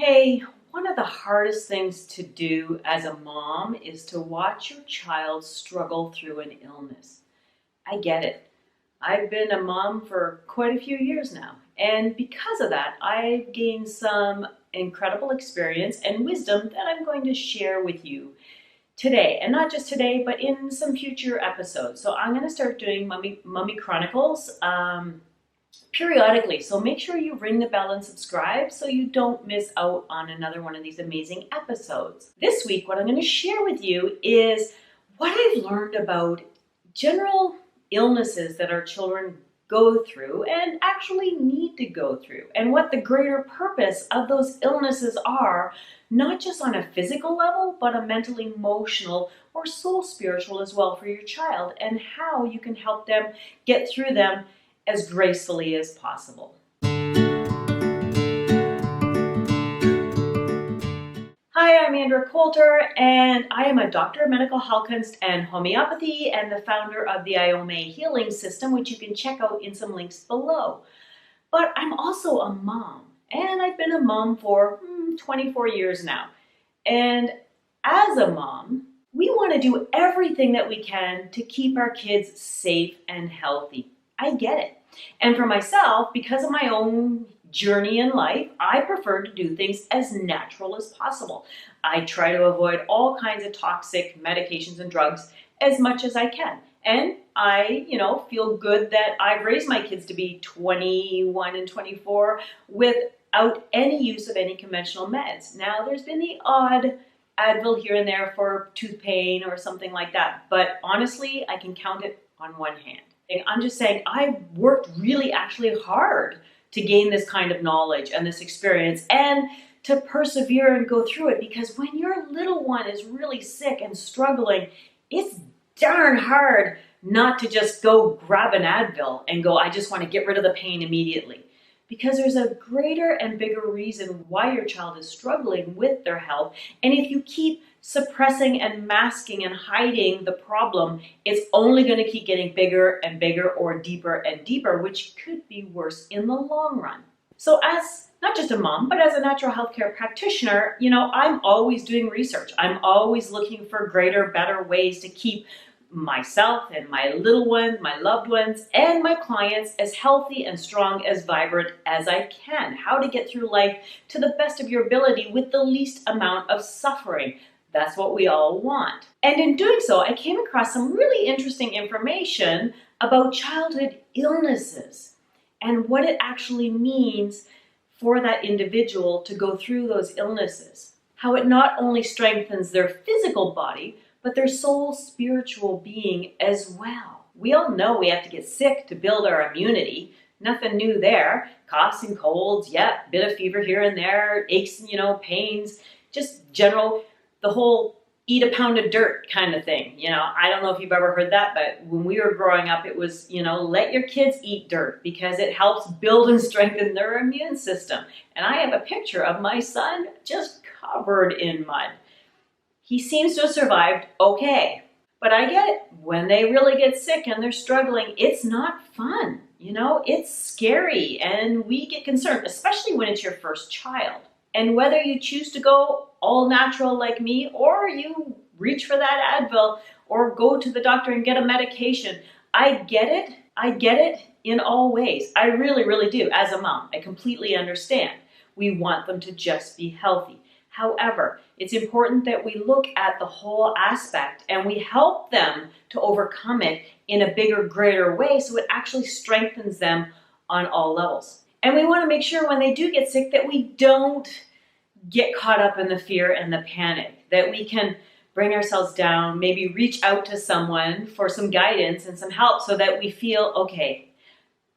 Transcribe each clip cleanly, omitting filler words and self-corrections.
Hey, one of the hardest things to do as a mom is to watch your child struggle through an illness. I get it. I've been a mom for quite a few years now, and because of that, I've gained some incredible experience and wisdom that I'm going to share with you today. And not just today, but in some future episodes. So I'm going to start doing Mummy Chronicles periodically. So make sure you ring the bell and subscribe so you don't miss out on another one of these amazing episodes. This week, what I'm going to share with you is what I've learned about general illnesses that our children go through and actually need to go through, and what the greater purpose of those illnesses are, not just on a physical level, but a mental, emotional, or soul spiritual as well for your child, and how you can help them get through them as gracefully as possible. Hi, I'm Andrea Coulter, and I am a doctor of medical health and homeopathy and the founder of the Iome Healing System, which you can check out in some links below. But I'm also a mom, and I've been a mom for 24 years now. And as a mom, we want to do everything that we can to keep our kids safe and healthy. I get it. And for myself, because of my own journey in life, I prefer to do things as natural as possible. I try to avoid all kinds of toxic medications and drugs as much as I can. And I, feel good that I've raised my kids to be 21 and 24 without any use of any conventional meds. Now, there's been the odd Advil here and there for tooth pain or something like that. But honestly, I can count it on one hand. I'm just saying I've worked really actually hard to gain this kind of knowledge and this experience and to persevere and go through it, because when your little one is really sick and struggling, it's darn hard not to just go grab an Advil and go, I just want to get rid of the pain immediately. Because there's a greater and bigger reason why your child is struggling with their health. And if you keep suppressing and masking and hiding the problem, it's only going to keep getting bigger and bigger or deeper and deeper, which could be worse in the long run. So as not just a mom, but as a natural healthcare practitioner, I'm always doing research. I'm always looking for greater, better ways to keep myself and my little ones, my loved ones, and my clients as healthy and strong, as vibrant as I can. How to get through life to the best of your ability with the least amount of suffering. That's what we all want. And in doing so, I came across some really interesting information about childhood illnesses and what it actually means for that individual to go through those illnesses. How it not only strengthens their physical body, but their soul spiritual being as well. We all know we have to get sick to build our immunity. Nothing new there. Coughs and colds, bit of fever here and there, aches and pains, just general, the whole eat a pound of dirt kind of thing. I don't know if you've ever heard that, but when we were growing up, it was, let your kids eat dirt because it helps build and strengthen their immune system. And I have a picture of my son just covered in mud. He seems to have survived okay. But I get it. When they really get sick and they're struggling, it's not fun. It's scary, and we get concerned, especially when it's your first child. And whether you choose to go all natural like me, or you reach for that Advil, or go to the doctor and get a medication, I get it. I get it in all ways. I really, really do. As a mom, I completely understand. We want them to just be healthy. However, it's important that we look at the whole aspect and we help them to overcome it in a bigger, greater way so it actually strengthens them on all levels. And we want to make sure when they do get sick that we don't get caught up in the fear and the panic, that we can bring ourselves down, maybe reach out to someone for some guidance and some help so that we feel, okay,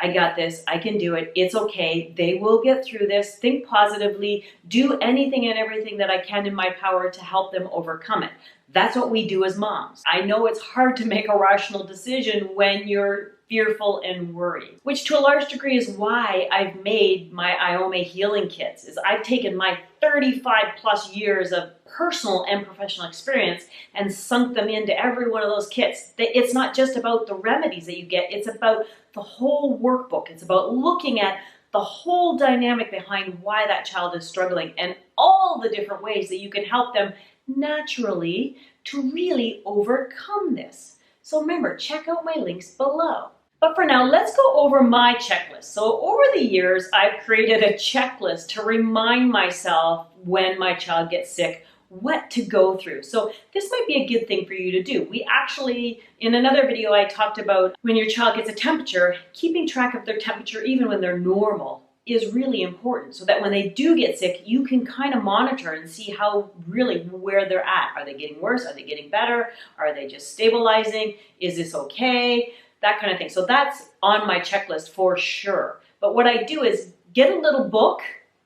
I got this, I can do it, it's okay, they will get through this, think positively, do anything and everything that I can in my power to help them overcome it. That's what we do as moms. I know it's hard to make a rational decision when you're fearful and worried, which to a large degree is why I've made my Iome healing kits. Is I've taken my 35 plus years of personal and professional experience and sunk them into every one of those kits. It's not just about the remedies that you get, it's about the whole workbook. It's about looking at the whole dynamic behind why that child is struggling and all the different ways that you can help them naturally to really overcome this. So remember, check out my links below. But for now, let's go over my checklist. So over the years, I've created a checklist to remind myself when my child gets sick, what to go through. So this might be a good thing for you to do. We actually, in another video, I talked about when your child gets a temperature, keeping track of their temperature even when they're normal is really important, so that when they do get sick, you can kind of monitor and see how really where they're at. Are they getting worse? Are they getting better? Are they just stabilizing? Is this okay? That kind of thing. So that's on my checklist for sure. But what I do is get a little book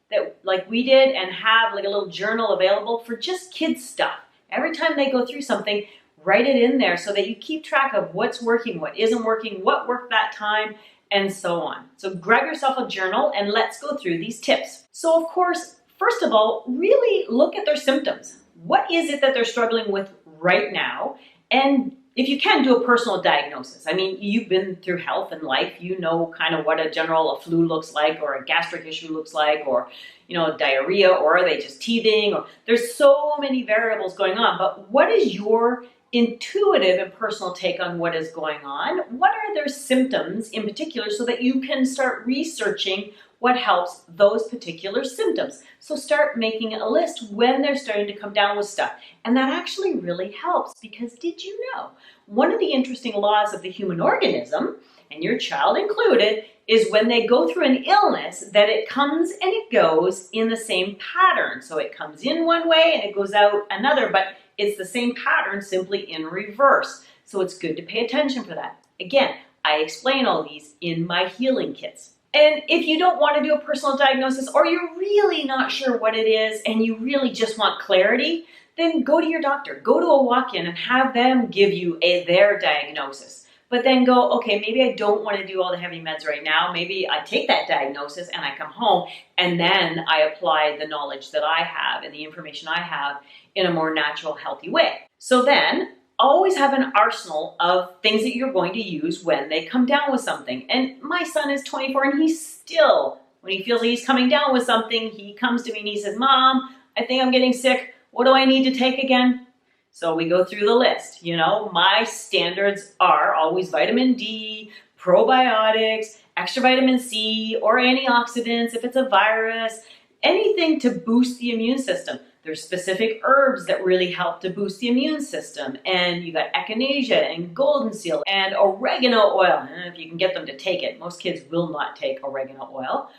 that like we did and have like a little journal available for just kids stuff. Every time they go through something, write it in there so that you keep track of what's working, what isn't working, what worked that time, and so on. So grab yourself a journal and let's go through these tips. So of course, first of all, really look at their symptoms. What is it that they're struggling with right now? And if you can, do a personal diagnosis. I mean, you've been through health and life, you know kind of what a flu looks like, or a gastric issue looks like, or diarrhea, or are they just teething, or there's so many variables going on. But what is your intuitive and personal take on what is going on? What are their symptoms in particular, so that you can start researching what helps those particular symptoms. So start making a list when they're starting to come down with stuff. And that actually really helps, because did you know, one of the interesting laws of the human organism, and your child included, is when they go through an illness, that it comes and it goes in the same pattern. So it comes in one way and it goes out another, but it's the same pattern, simply in reverse. So it's good to pay attention for that. Again, I explain all these in my healing kits. And if you don't want to do a personal diagnosis, or you're really not sure what it is and you really just want clarity, then go to your doctor. Go to a walk-in and have them give you their diagnosis. But then go, okay, maybe I don't want to do all the heavy meds right now. Maybe I take that diagnosis and I come home and then I apply the knowledge that I have and the information I have in a more natural, healthy way. So then, always have an arsenal of things that you're going to use when they come down with something. And my son is 24 and he's still, when he feels like he's coming down with something, he comes to me and he says, Mom, I think I'm getting sick. What do I need to take again? So we go through the list. My standards are always vitamin D, probiotics, extra vitamin C, or antioxidants if it's a virus, anything to boost the immune system. There's specific herbs that really help to boost the immune system. And you got echinacea and golden seal and oregano oil. If you can get them to take it. Most kids will not take oregano oil.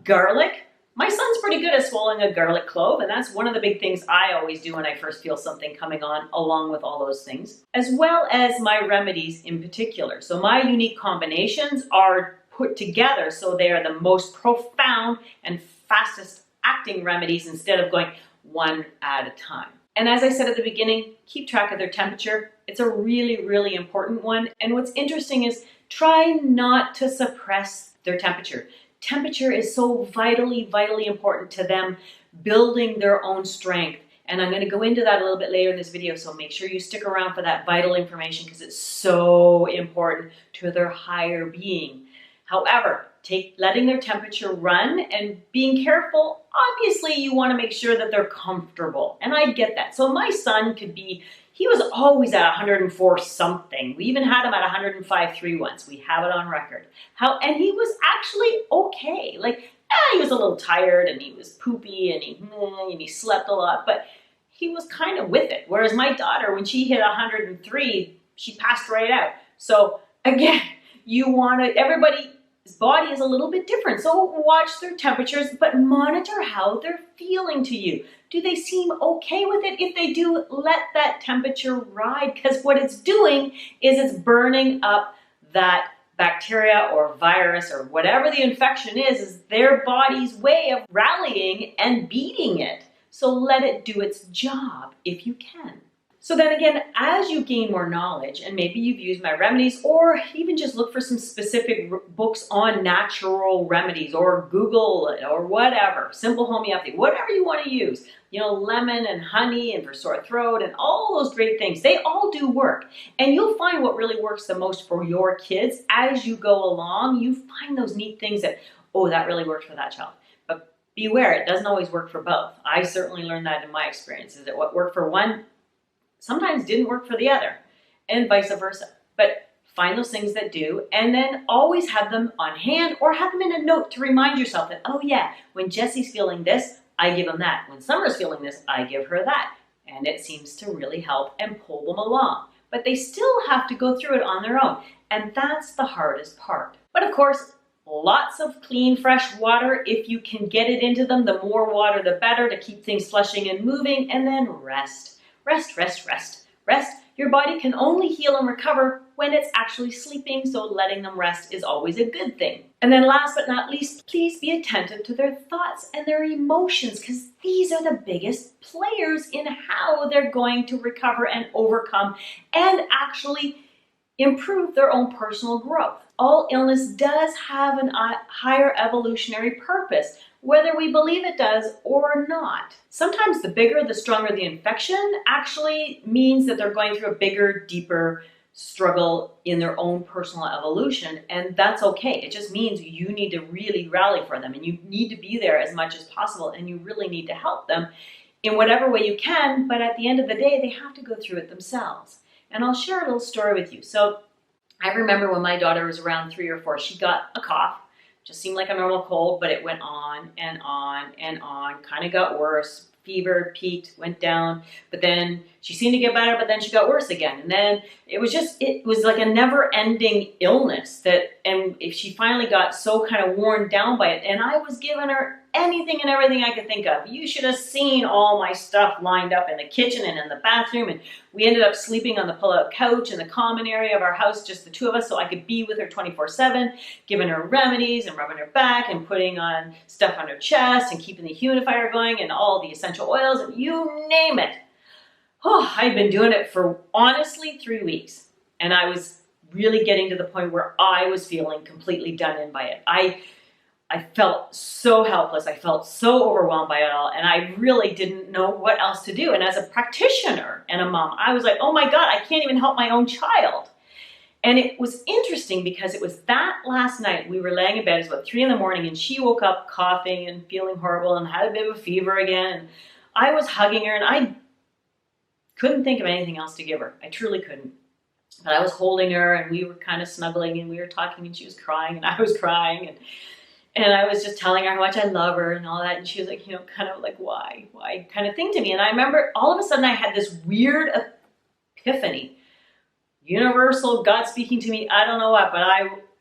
Garlic. My son's pretty good at swallowing a garlic clove, and that's one of the big things I always do when I first feel something coming on, along with all those things, as well as my remedies in particular. So my unique combinations are put together so they are the most profound and fastest acting remedies, instead of going one at a time. And as I said at the beginning, keep track of their temperature. It's a really, really important one. And what's interesting is try not to suppress their temperature. Temperature is so vitally, vitally important to them building their own strength. And I'm going to go into that a little bit later in this video, so make sure you stick around for that vital information, because it's so important to their higher being. However, letting their temperature run and being careful, obviously you want to make sure that they're comfortable. And I get that. So my son he was always at 104 something. We even had him at 105.3 once. We have it on record. And he was actually okay. He was a little tired and he was poopy and he slept a lot, but he was kind of with it. Whereas my daughter, when she hit 103, she passed right out. So again, everybody's body is a little bit different. So watch their temperatures, but monitor how they're feeling to you. Do they seem okay with it? If they do, let that temperature ride, because what it's doing is it's burning up that bacteria or virus or whatever the infection is their body's way of rallying and beating it. So let it do its job if you can. So then again, as you gain more knowledge, and maybe you've used my remedies, or even just look for some specific books on natural remedies, or Google it, or whatever, simple homeopathy, whatever you want to use, lemon and honey and for sore throat and all those great things, they all do work. And you'll find what really works the most for your kids as you go along. You find those neat things that, oh, that really worked for that child. But beware, it doesn't always work for both. I certainly learned that in my experiences, that what worked for one sometimes didn't work for the other, and vice versa. But find those things that do, and then always have them on hand or have them in a note to remind yourself that, oh yeah, when Jesse's feeling this, I give him that. When Summer's feeling this, I give her that. And it seems to really help and pull them along. But they still have to go through it on their own. And that's the hardest part. But of course, lots of clean, fresh water. If you can get it into them, the more water, the better, to keep things flushing and moving. And then rest. Rest, rest, rest. Rest. Your body can only heal and recover when it's actually sleeping, so letting them rest is always a good thing. And then last but not least, please be attentive to their thoughts and their emotions, because these are the biggest players in how they're going to recover and overcome and actually improve their own personal growth. All illness does have a higher evolutionary purpose, whether we believe it does or not. Sometimes the bigger, the stronger the infection actually means that they're going through a bigger, deeper struggle in their own personal evolution, and that's okay. It just means you need to really rally for them, and you need to be there as much as possible, and you really need to help them in whatever way you can, but at the end of the day, they have to go through it themselves. And I'll share a little story with you. So I remember when my daughter was around 3 or 4, she got a cough. Just seemed like a normal cold, but it went on and on and on, kind of got worse. Fever peaked, went down, but then she seemed to get better, but then she got worse again. And then it was like a never-ending illness and if she finally got so kind of worn down by it, and I was giving her anything and everything I could think of. You should have seen all my stuff lined up in the kitchen and in the bathroom, and we ended up sleeping on the pull-out couch in the common area of our house, just the two of us, so I could be with her 24/7, giving her remedies and rubbing her back and putting on stuff on her chest and keeping the humidifier going and all the essential oils, and you name it. Oh, I'd been doing it for honestly 3 weeks, and I was really getting to the point where I was feeling completely done in by it. I felt so helpless. I felt so overwhelmed by it all, and I really didn't know what else to do. And as a practitioner and a mom, I was like, oh my God, I can't even help my own child. And it was interesting because it was that last night, we were laying in bed, it was about 3 in the morning, and she woke up coughing and feeling horrible and had a bit of a fever again. And I was hugging her, and I couldn't think of anything else to give her. I truly couldn't. But I was holding her, and we were kind of snuggling, and we were talking, and she was crying, and I was crying, and I was just telling her how much I love her and all that. And she was like, kind of like, why kind of thing to me. And I remember all of a sudden I had this weird epiphany. Universal God speaking to me, I don't know what, but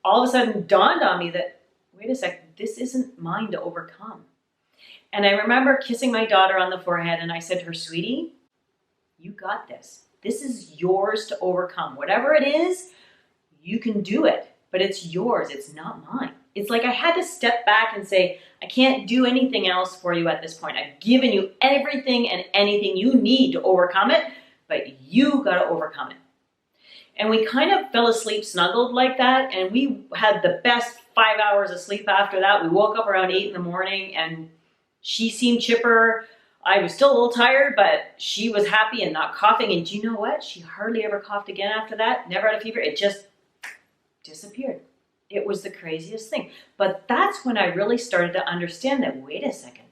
all of a sudden dawned on me that, wait a second, this isn't mine to overcome. And I remember kissing my daughter on the forehead, and I said to her, sweetie, you got this. This is yours to overcome. Whatever it is, you can do it, but it's yours. It's not mine. It's like I had to step back and say, I can't do anything else for you at this point. I've given you everything and anything you need to overcome it, but you got to overcome it. And we kind of fell asleep snuggled like that, and we had the best 5 hours of sleep after that. We woke up around 8 in the morning, and she seemed chipper. I was still a little tired, but she was happy and not coughing. And do you know what? She hardly ever coughed again after that. Never had a fever. It just disappeared. It was the craziest thing. But that's when I really started to understand that, wait a second,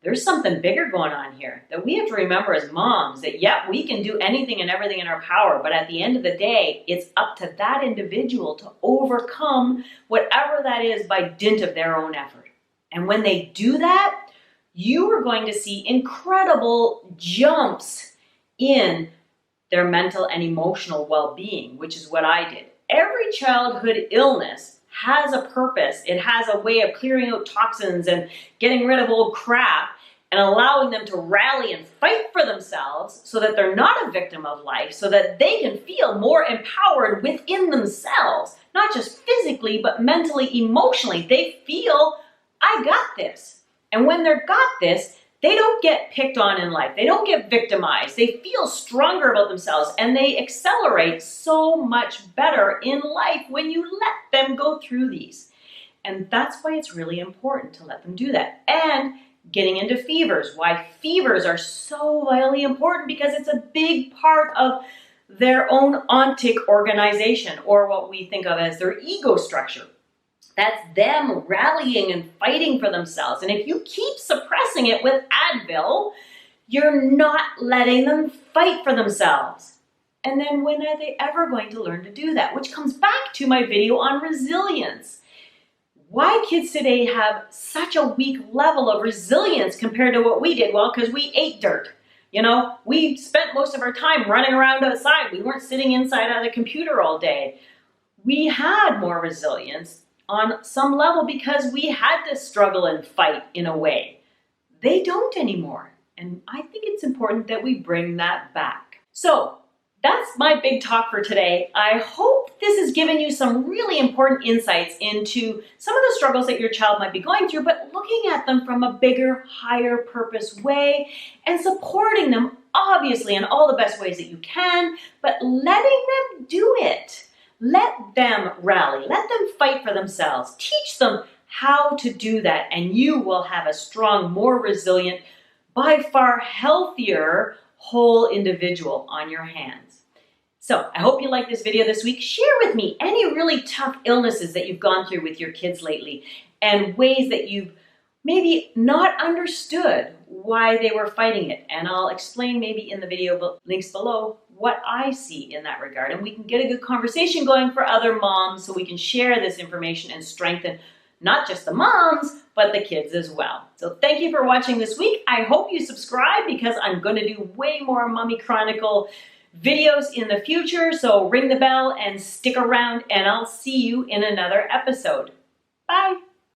there's something bigger going on here that we have to remember as moms, that yeah, we can do anything and everything in our power, but at the end of the day, it's up to that individual to overcome whatever that is by dint of their own effort. And when they do that, you are going to see incredible jumps in their mental and emotional well-being, which is what I did. Every childhood illness has a purpose. It has a way of clearing out toxins and getting rid of old crap and allowing them to rally and fight for themselves so that they're not a victim of life, so that they can feel more empowered within themselves, not just physically, but mentally, emotionally. They feel, I got this. And when they've got this, they don't get picked on in life. They don't get victimized. They feel stronger about themselves, and they accelerate so much better in life when you let them go through these. And that's why it's really important to let them do that. And getting into fevers, why fevers are so vitally important, because it's a big part of their own ontic organization, or what we think of as their ego structure. That's them rallying and fighting for themselves. And if you keep suppressing it with Advil, you're not letting them fight for themselves. And then when are they ever going to learn to do that? Which comes back to my video on resilience. Why kids today have such a weak level of resilience compared to what we did? Well, because we ate dirt. You know, we spent most of our time running around outside. We weren't sitting inside at a computer all day. We had more resilience on some level because we had to struggle and fight in a way. They don't anymore. And I think it's important that we bring that back. So that's my big talk for today. I hope this has given you some really important insights into some of the struggles that your child might be going through, but looking at them from a bigger, higher purpose way and supporting them, obviously, in all the best ways that you can, but letting them do it. Let them rally. Let them fight for themselves. Teach them how to do that, and you will have a strong, more resilient, by far healthier whole individual on your hands. So I hope you liked this video this week. Share with me any really tough illnesses that you've gone through with your kids lately and ways that you've maybe not understood why they were fighting it. And I'll explain maybe in the video links below what I see in that regard. And we can get a good conversation going for other moms so we can share this information and strengthen not just the moms, but the kids as well. So thank you for watching this week. I hope you subscribe because I'm going to do way more Mommy Chronicle videos in the future. So ring the bell and stick around, and I'll see you in another episode. Bye.